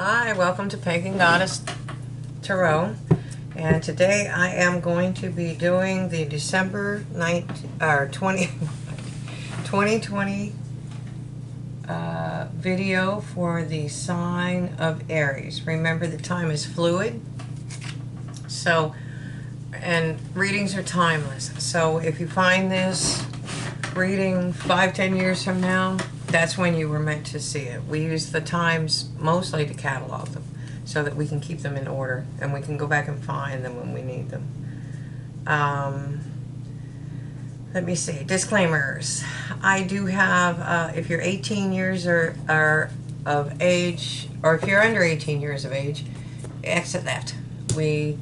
Hi, welcome to Pagan Goddess Tarot, and today I am going to be doing the December 2020 video for the sign of Aries. Remember, the time is fluid, and readings are timeless. So if you find this reading 5-10 years from now, that's when you were meant to see it. We use the times mostly to catalog them so that we can keep them in order and we can go back and find them when we need them. Let me see. Disclaimers. I do have, if you're 18 years or of age, or if you're under 18 years of age, exit that. We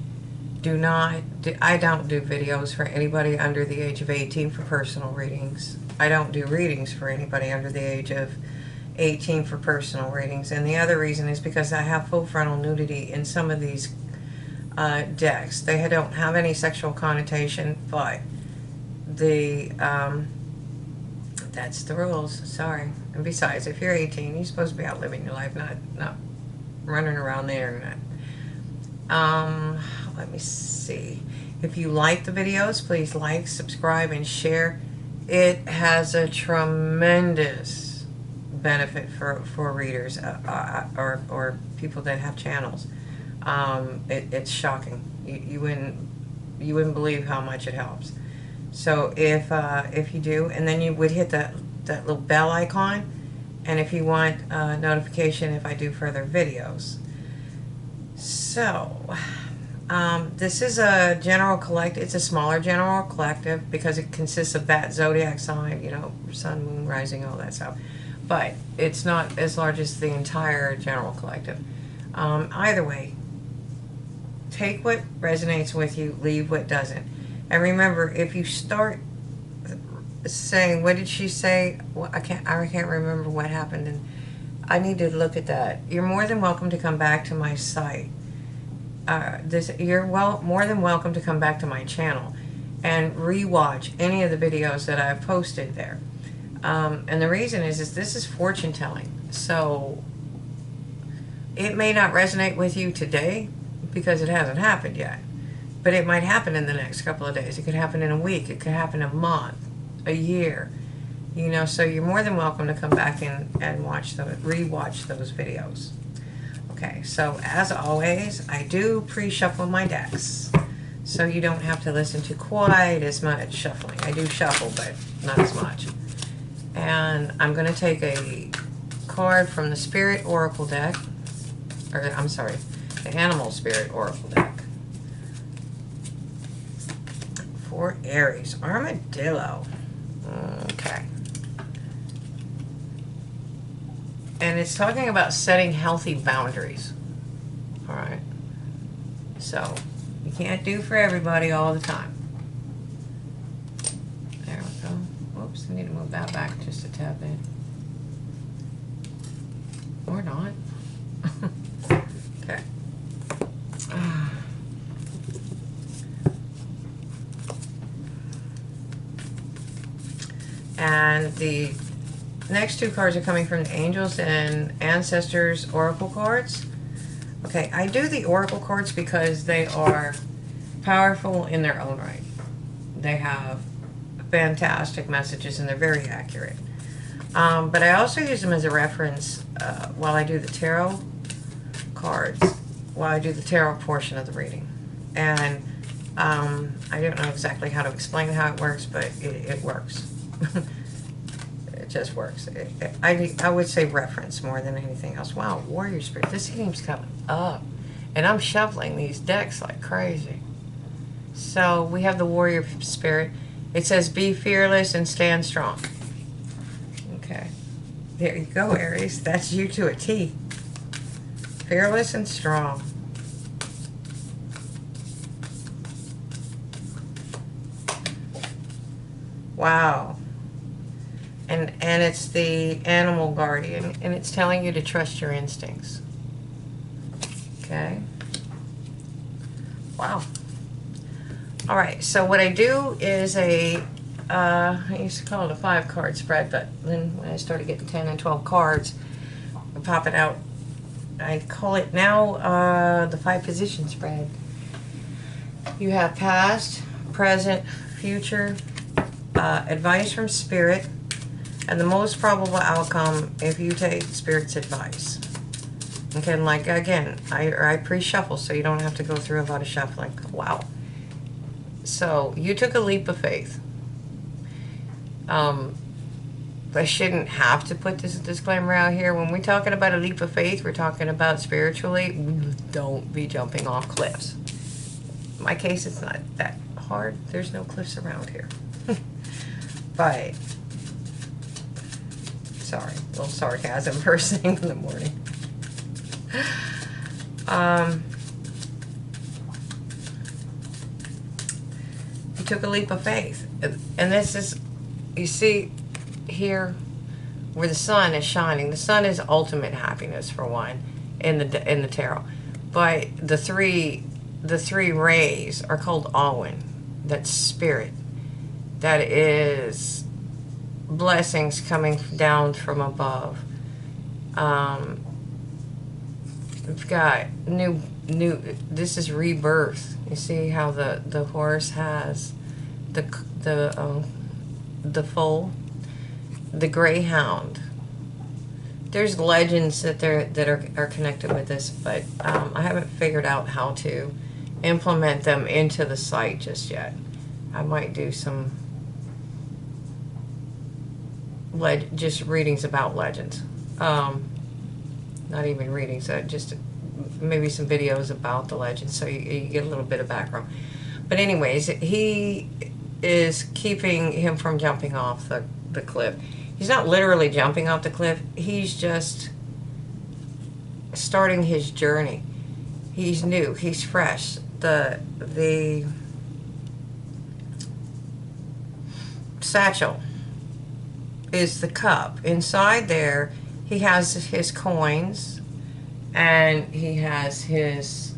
do not, I don't do videos for anybody under the age of 18 for personal readings. I don't do readings for anybody under the age of 18 for personal readings. And the other reason is because I have full frontal nudity in some of these decks. They don't have any sexual connotation, but that's the rules. Sorry. And besides, if you're 18, you're supposed to be out living your life, not running around the internet. Let me see. If you like the videos, please like, subscribe, and share. It has a tremendous benefit for readers or people that have channels. It's shocking. You wouldn't believe how much it helps. So if you do, and then you would hit that little bell icon, and if you want notification if I do further videos. So this is a general collective. It's a smaller general collective because it consists of that zodiac sign, you know, sun, moon, rising, all that stuff. But it's not as large as the entire general collective. Either way, take what resonates with you, leave what doesn't. And remember, if you start saying, what did she say? Well, I can't remember what happened, and I need to look at that. You're more than welcome to come back to my site. You're more than welcome to come back to my channel and rewatch any of the videos that I've posted there. And the reason is this is fortune telling. So it may not resonate with you today because it hasn't happened yet, but it might happen in the next couple of days. It could happen in a week. It could happen in a month, a year. You know, so you're more than welcome to come back and rewatch those videos. Okay, so as always, I do pre-shuffle my decks, so you don't have to listen to quite as much shuffling. I do shuffle, but not as much. And I'm going to take a card from the Spirit Oracle deck, or I'm sorry, the Animal Spirit Oracle deck. For Aries, Armadillo. Okay. And it's talking about setting healthy boundaries. All right. So you can't do for everybody all the time. There we go. Whoops, I need to move that back just a tad bit. Or not. Okay. And the next two cards are coming from the Angels and Ancestors Oracle cards. Okay, I do the Oracle cards because they are powerful in their own right. They have fantastic messages and they're very accurate. But I also use them as a reference while I do the tarot cards, while I do the tarot portion of the reading. And I don't know exactly how to explain how it works, but it works. It just works. I would say reference more than anything else. Wow, Warrior Spirit. This keeps coming up. And I'm shuffling these decks like crazy. So we have the Warrior Spirit. It says, be fearless and stand strong. Okay. There you go, Aries. That's you to a T. Fearless and strong. Wow. And it's the animal guardian, and it's telling you to trust your instincts. Okay. Wow. All right, so what I do is I used to call it a 5-card spread, but then when I started getting 10 and 12 cards, I pop it out I call it now the 5-position spread. You have past, present, future, advice from Spirit, and the most probable outcome if you take Spirit's advice. Okay, and like, again, I pre-shuffle so you don't have to go through a lot of shuffling. Wow. So, you took a leap of faith. I shouldn't have to put this disclaimer out here. When we're talking about a leap of faith, we're talking about spiritually. Don't be jumping off cliffs. In my case, it's not that hard. There's no cliffs around here. But, sorry, a little sarcasm first thing in the morning. You took a leap of faith. And this is, you see here where the sun is shining. The sun is ultimate happiness, for one, in the tarot. But the three rays are called Alwyn. That's spirit. That is blessings coming down from above. We've got new. This is rebirth. You see how the horse has the foal, the greyhound. There's legends that are connected with this, but I haven't figured out how to implement them into the site just yet. I might do some just readings about legends. Not even readings, just maybe some videos about the legends, so you get a little bit of background. But anyways, he is keeping him from jumping off the cliff. He's not literally jumping off the cliff. He's just starting his journey. He's new. He's fresh. The satchel is the cup. Inside there, he has his coins, and he has his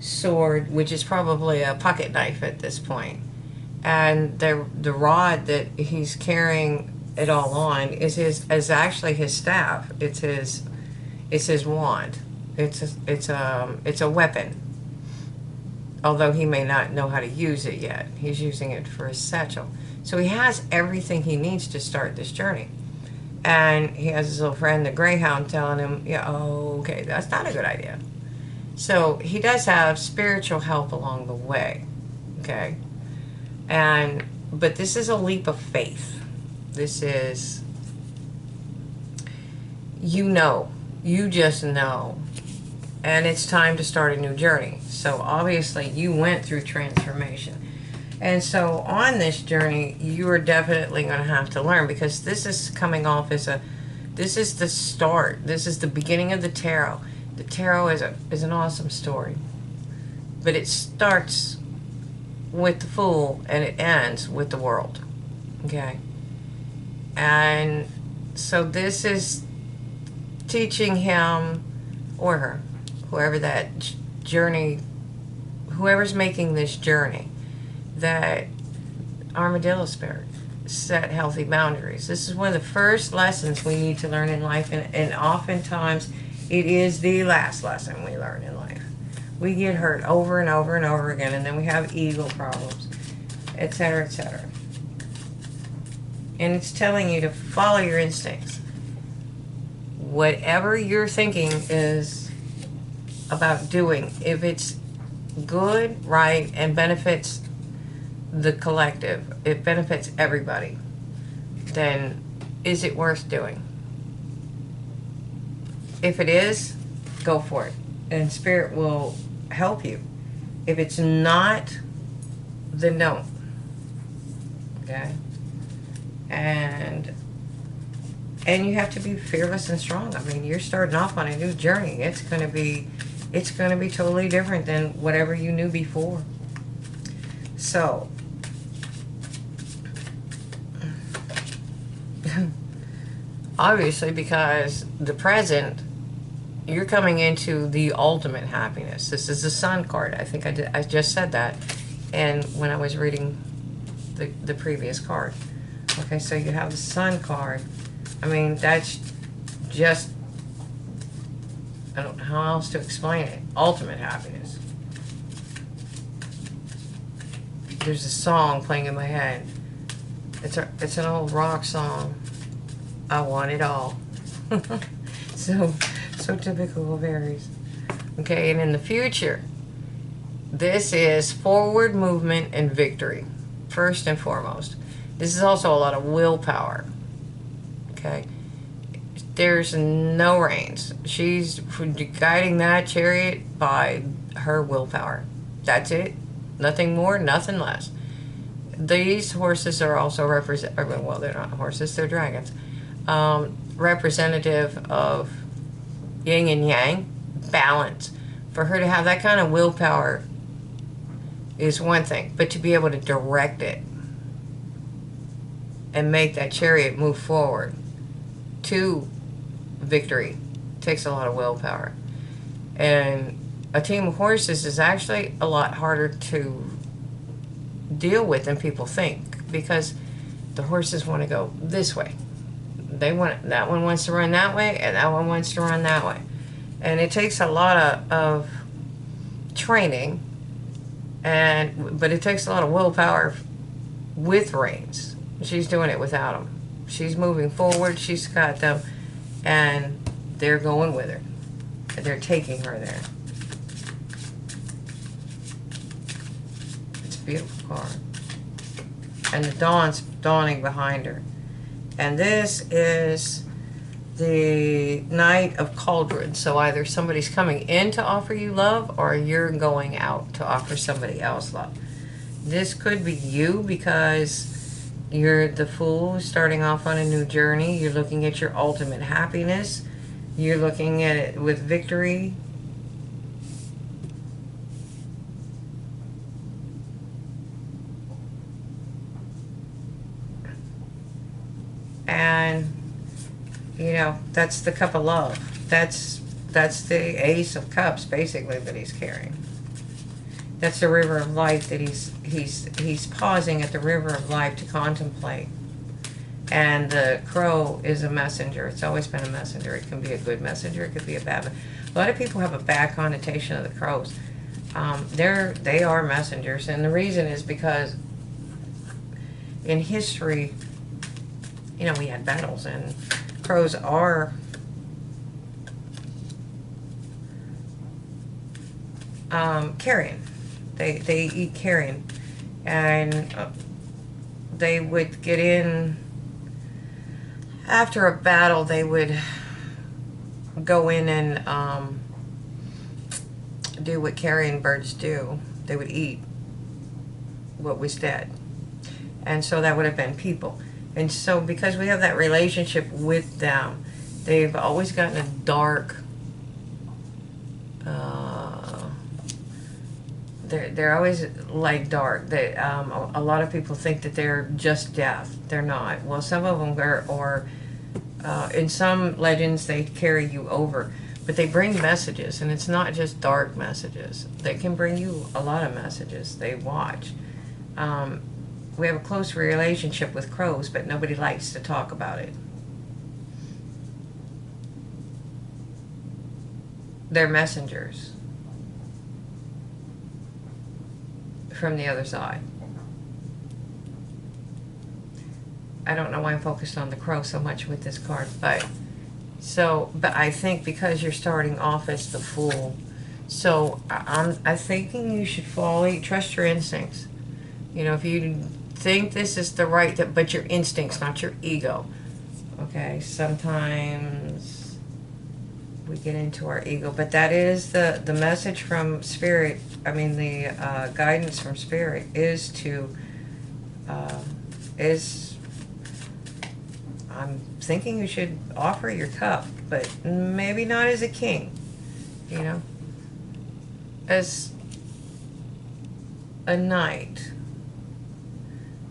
sword, which is probably a pocket knife at this point. And the rod that he's carrying it all on is actually his staff. It's his wand. It's a weapon. Although he may not know how to use it yet, he's using it for his satchel. So he has everything he needs to start this journey. And he has his little friend, the greyhound, telling him, yeah, oh, okay, that's not a good idea. So he does have spiritual help along the way, okay? But this is a leap of faith. This is, you just know. And it's time to start a new journey. So obviously you went through transformation. And so on this journey, you are definitely going to have to learn, because this is coming off as this is the start. This is the beginning of the tarot. The tarot is an awesome story. But it starts with the Fool and it ends with the World. Okay? And so this is teaching him or her, whoever that journey, whoever's making this journey, that armadillo spirit, set healthy boundaries. This is one of the first lessons we need to learn in life, and oftentimes it is the last lesson we learn in life. We get hurt over and over and over again, and then we have ego problems, etc., etc. And it's telling you to follow your instincts. Whatever you're thinking is about doing, if it's good, right, and benefits the collective, it benefits everybody, then is it worth doing? If it is, go for it, and Spirit will help you. If it's not, then don't. Okay? And you have to be fearless and strong. I mean, you're starting off on a new journey. It's going to be totally different than whatever you knew before. So obviously, because the present, you're coming into the ultimate happiness. This is the Sun card. I think I just said that, and when I was reading the previous card. Okay, so you have the Sun card. I mean, that's just I don't know how else to explain it. Ultimate happiness. There's a song playing in my head. It's an old rock song. I want it all. so typical of Aries. Okay, and in the future, this is forward movement and victory, first and foremost. This is also a lot of willpower. Okay, there's no reins. She's guiding that chariot by her willpower. That's it. Nothing more, nothing less. These horses are also well, they're not horses, they're dragons. Representative of yin and yang, balance. For her to have that kind of willpower is one thing, but to be able to direct it and make that chariot move forward to victory takes a lot of willpower. And a team of horses is actually a lot harder to deal with than people think, because the horses want to go this way. That one wants to run that way, and that one wants to run that way. And it takes a lot of training, but it takes a lot of willpower with reins. She's doing it without them. She's moving forward, she's got them, and they're going with her. They're taking her there. It's a beautiful card. And the dawn's dawning behind her. And this is the Knight of Cauldrons. So either somebody's coming in to offer you love, or you're going out to offer somebody else love. This could be you, because you're the Fool starting off on a new journey. You're looking at your ultimate happiness. You're looking at it with victory. And, you know, that's the cup of love. That's the Ace of Cups, basically, that he's carrying. That's the river of life that he's pausing at the river of life to contemplate. And the crow is a messenger. It's always been a messenger. It can be a good messenger. It could be a bad one. A lot of people have a bad connotation of the crows. They are messengers. And the reason is because in history, you know, we had battles, and crows are carrion. They eat carrion. And they would get in after a battle. They would go in and do what carrion birds do. They would eat what was dead. And so that would have been people. And so because we have that relationship with them, they've always gotten a dark, they're always like dark. They, a lot of people think that they're just death. They're not. Well, some of them are, or in some legends they carry you over. But they bring messages, and it's not just dark messages. They can bring you a lot of messages. They watch. We have a close relationship with crows, but nobody likes to talk about it. They're messengers from the other side. I don't know why I'm focused on the crow so much with this card, but I think because you're starting off as the Fool, so I'm thinking you should trust your instincts. You know, if you think this is the right, but your instincts, not your ego. Okay, sometimes we get into our ego, but that is the message from Spirit. I mean, the guidance from Spirit is to, I'm thinking you should offer your cup, but maybe not as a king, you know, as a knight.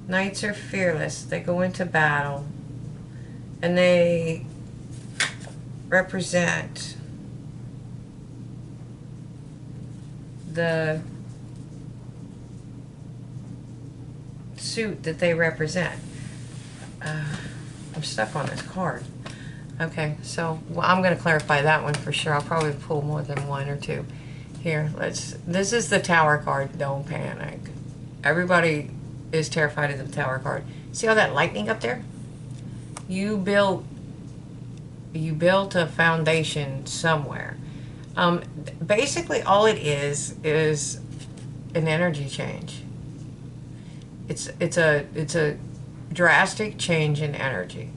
Knights are fearless. They go into battle, and they represent the suit that they represent. I'm stuck on this card. Okay, so well, I'm going to clarify that one for sure. I'll probably pull more than one or two. Here, this is the Tower card. Don't panic. Everybody is terrified of the Tower card. See all that lightning up there? You built a foundation somewhere. Basically all it is an energy change. It's a drastic change in energy.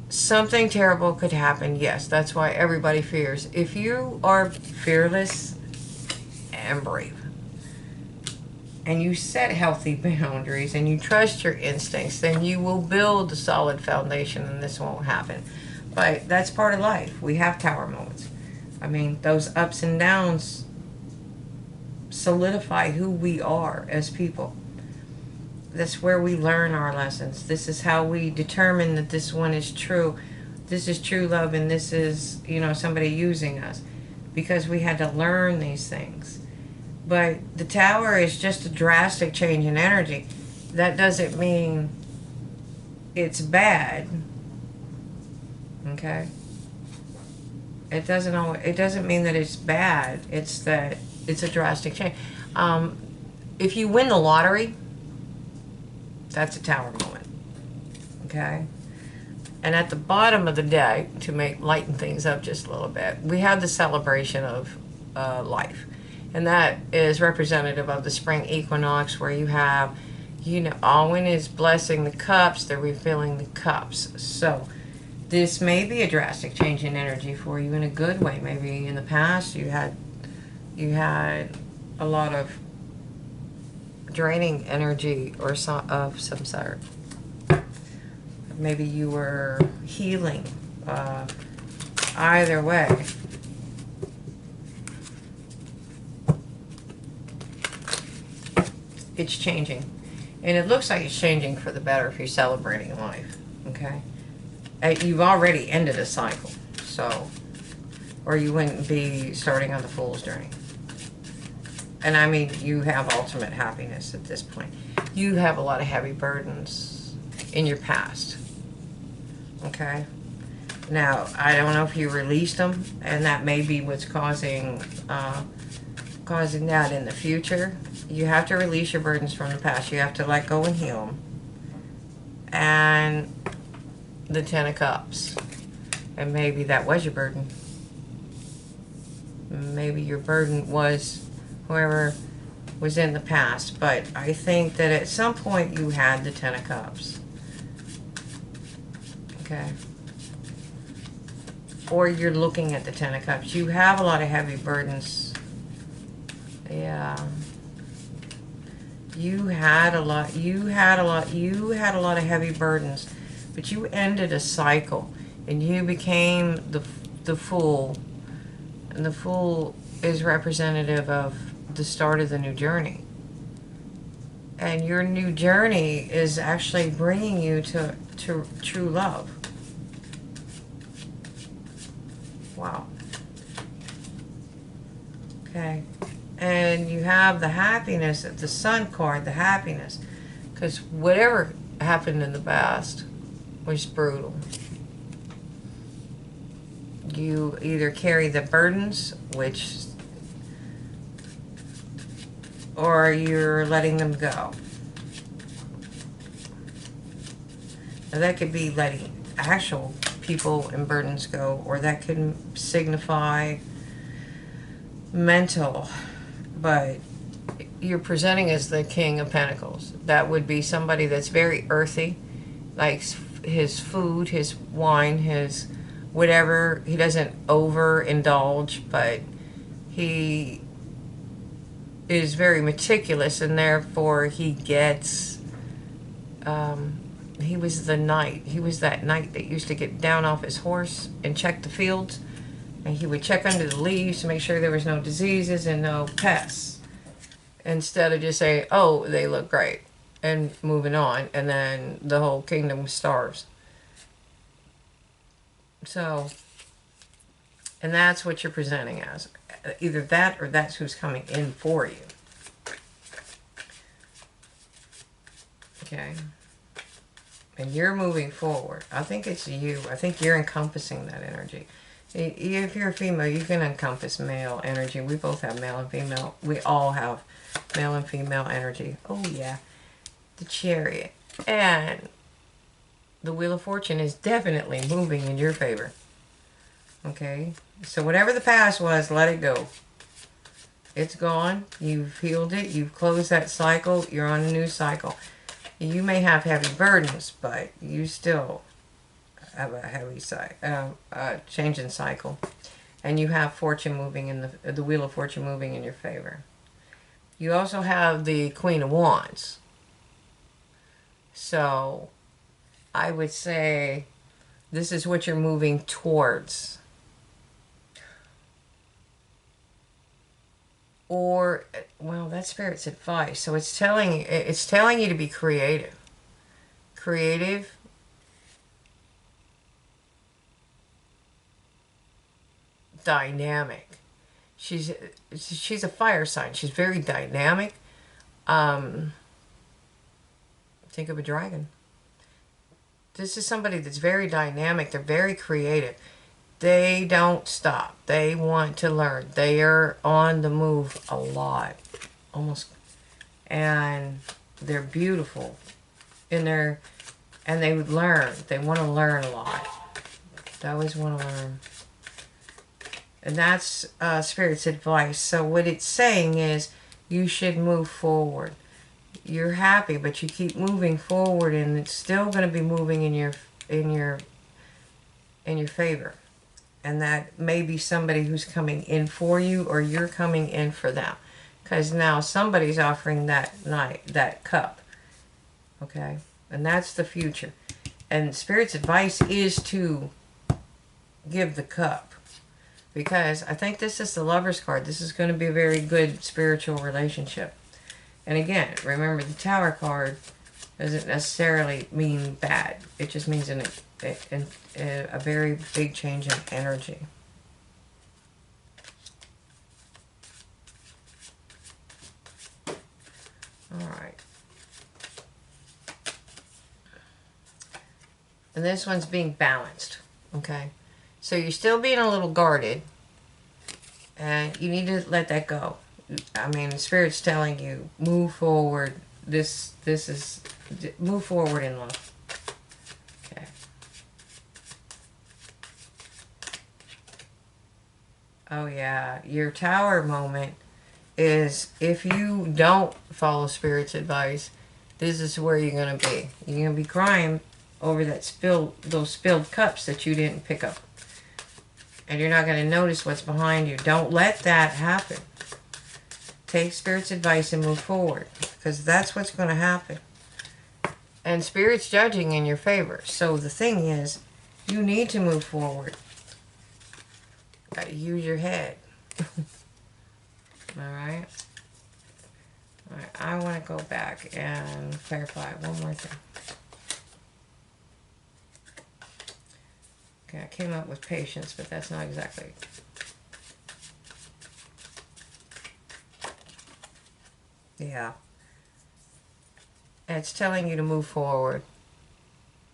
Something terrible could happen, yes. That's why everybody fears. If you are fearless and brave, and you set healthy boundaries, and you trust your instincts, then you will build a solid foundation, and this won't happen. But that's part of life. We have tower moments. I mean, those ups and downs solidify who we are as people. That's where we learn our lessons. This is how we determine that this one is true. This is true love, and this is, somebody using us. Because we had to learn these things. But the tower is just a drastic change in energy. That doesn't mean it's bad. Okay? It doesn't mean that it's bad. It's that it's a drastic change. If you win the lottery, that's a tower moment. Okay? And at the bottom of the deck, to lighten things up just a little bit, we have the celebration of life. And that is representative of the spring equinox, where you have, Alwyn is blessing the cups, they're refilling the cups. So this may be a drastic change in energy for you in a good way. Maybe in the past you had a lot of draining energy or of some sort. Maybe you were healing. Either way, it's changing, and it looks like it's changing for the better if you're celebrating life. Okay, you've already ended a cycle, so, or you wouldn't be starting on the fool's journey. And I mean, you have ultimate happiness at this point. You have a lot of heavy burdens in your past. Okay? Now, I don't know if you released them, and that may be what's causing that in the future. You have to release your burdens from the past. You have to let go and heal them. And the Ten of Cups. And maybe that was your burden. Maybe your burden was whoever was in the past. But I think that at some point you had the Ten of Cups. Okay. Or you're looking at the Ten of Cups. You have a lot of heavy burdens. Yeah. You had a lot of heavy burdens, but you ended a cycle, and you became the Fool. And the Fool is representative of the start of the new journey. And your new journey is actually bringing you to true love. Wow. Okay. And you have the happiness, the Sun card, the happiness. Because whatever happened in the past was brutal. You either carry the burdens, or you're letting them go. Now that could be letting actual people and burdens go, or that could signify mental. But you're presenting as the King of Pentacles. That would be somebody that's very earthy, likes his food, his wine, his whatever. He doesn't overindulge, but he is very meticulous, and therefore he gets, he was the knight. He was that knight that used to get down off his horse and check the fields. And he would check under the leaves to make sure there was no diseases and no pests. Instead of just saying, oh, they look great, and moving on, and then the whole kingdom starves. So, and that's what you're presenting as. Either that, or that's who's coming in for you. Okay. And you're moving forward. I think it's you. I think you're encompassing that energy. If you're a female, you can encompass male energy. We both have male and female. We all have male and female energy. Oh, yeah. The Chariot. And the Wheel of Fortune is definitely moving in your favor. Okay? So whatever the past was, let it go. It's gone. You've healed it. You've closed that cycle. You're on a new cycle. You may have heavy burdens, but you still have a heavy changing cycle. And you have fortune moving in the Wheel of Fortune moving in your favor. You also have the Queen of Wands. So I would say this is what you're moving towards. Or, well, that's Spirit's advice. So it's telling you to be creative. Creative. Dynamic. She's a fire sign. She's very dynamic. Think of a dragon. This is somebody that's very dynamic. They're very creative. They don't stop. They want to learn. They are on the move a lot. Almost. And they're beautiful. And they would learn. They want to learn a lot. They always want to learn. And that's Spirit's advice. So what it's saying is you should move forward. You're happy, but you keep moving forward, and it's still going to be moving in your favor. And that may be somebody who's coming in for you, or you're coming in for them, because now somebody's offering that cup. Okay, and that's the future. And Spirit's advice is to give the cup, because I think this is the Lover's card. This is going to be a very good spiritual relationship. And again, remember, the Tower card doesn't necessarily mean bad. It just means a very big change in energy. All right. And this one's being balanced, okay? So you're still being a little guarded, and you need to let that go. I mean, the Spirit's telling you, move forward. This is, move forward in love. Okay. Oh yeah, your Tower moment is, if you don't follow Spirit's advice, this is where you're going to be. You're going to be crying over those spilled cups that you didn't pick up. And you're not going to notice what's behind you. Don't let that happen. Take Spirit's advice and move forward, because that's what's going to happen. And Spirit's judging in your favor. So the thing is, you need to move forward. Got to use your head. Alright? Alright, I want to go back and clarify one more thing. Okay, I came up with patience, but that's not exactly... Yeah. And it's telling you to move forward.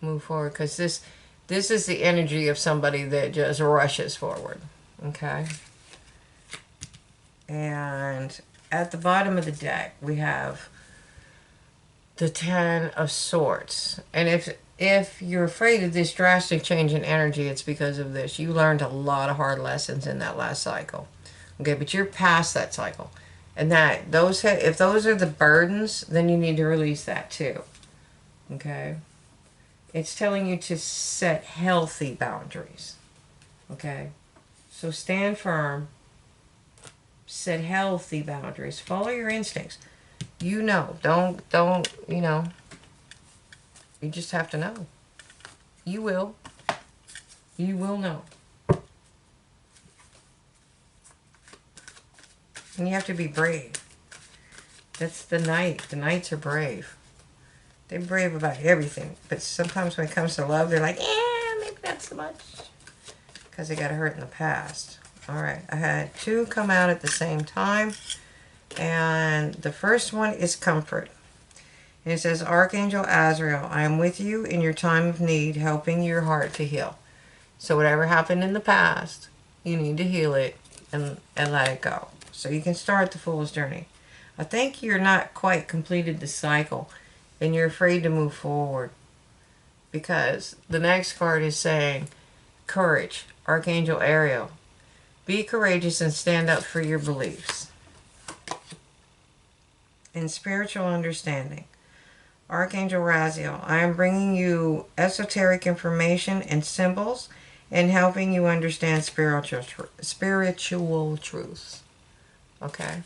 Move forward, because this is the energy of somebody that just rushes forward. Okay? And at the bottom of the deck, we have the Ten of Swords. And if you're afraid of this drastic change in energy, it's because of this. You learned a lot of hard lessons in that last cycle. Okay, but you're past that cycle. And if those are the burdens, then you need to release that too. Okay? It's telling you to set healthy boundaries. Okay? So stand firm. Set healthy boundaries. Follow your instincts. You know. Don't, you know. You just have to know. You will. You will know. And you have to be brave. That's the Knight. The Knights are brave. They're brave about everything. But sometimes when it comes to love, they're like, yeah, maybe not so much. Because they got hurt in the past. Alright, I had two come out at the same time. And the first one is comfort. And it says, Archangel Azrael, I am with you in your time of need, helping your heart to heal. So whatever happened in the past, you need to heal it and let it go. So you can start the Fool's Journey. I think you're not quite completed the cycle and you're afraid to move forward. Because the next card is saying, courage, Archangel Ariel. Be courageous and stand up for your beliefs. In spiritual understanding, Archangel Raziel, I am bringing you esoteric information and symbols and helping you understand spiritual truths. Okay.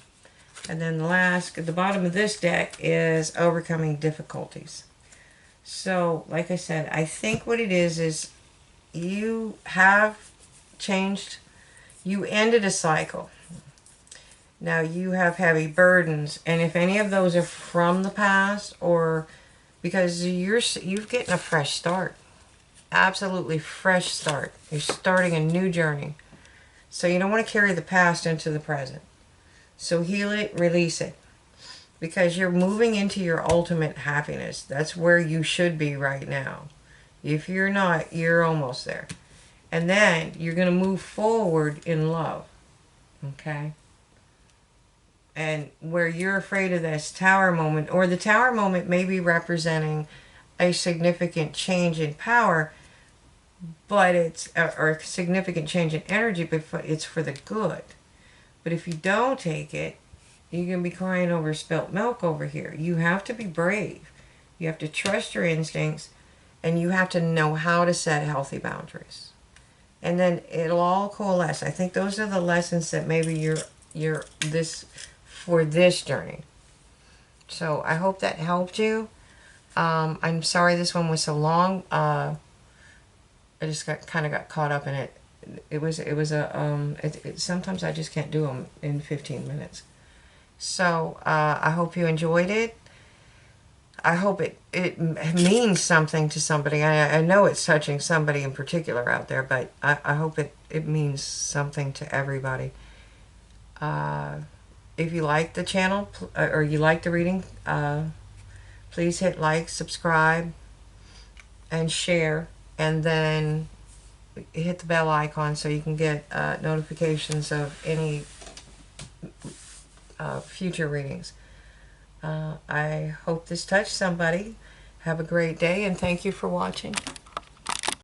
And then the last, at the bottom of this deck is overcoming difficulties. So, like I said, I think what it is you have changed, you ended a cycle. Now you have heavy burdens, and if any of those are from the past, or because you're getting a fresh start, absolutely fresh start. You're starting a new journey, so you don't want to carry the past into the present. So heal it, release it, because you're moving into your ultimate happiness. That's where you should be right now. If you're not, you're almost there, and then you're going to move forward in love. Okay. And where you're afraid of this tower moment, or the tower moment may be representing a significant change in power, but it's, or a significant change in energy, but it's for the good. But if you don't take it, you're going to be crying over spilt milk over here. You have to be brave. You have to trust your instincts, and you have to know how to set healthy boundaries. And then it'll all coalesce. I think those are the lessons that maybe you're this for this journey. So I hope that helped you. I'm sorry this one was so long. I just kind of got caught up in it. Sometimes I just can't do them in 15 minutes. So I hope you enjoyed it. I hope it means something to somebody. I know it's touching somebody in particular out there, but I hope it means something to everybody. If you like the channel, or you like the reading, please hit like, subscribe, and share, and then hit the bell icon so you can get notifications of any future readings. I hope this touched somebody. Have a great day, and thank you for watching.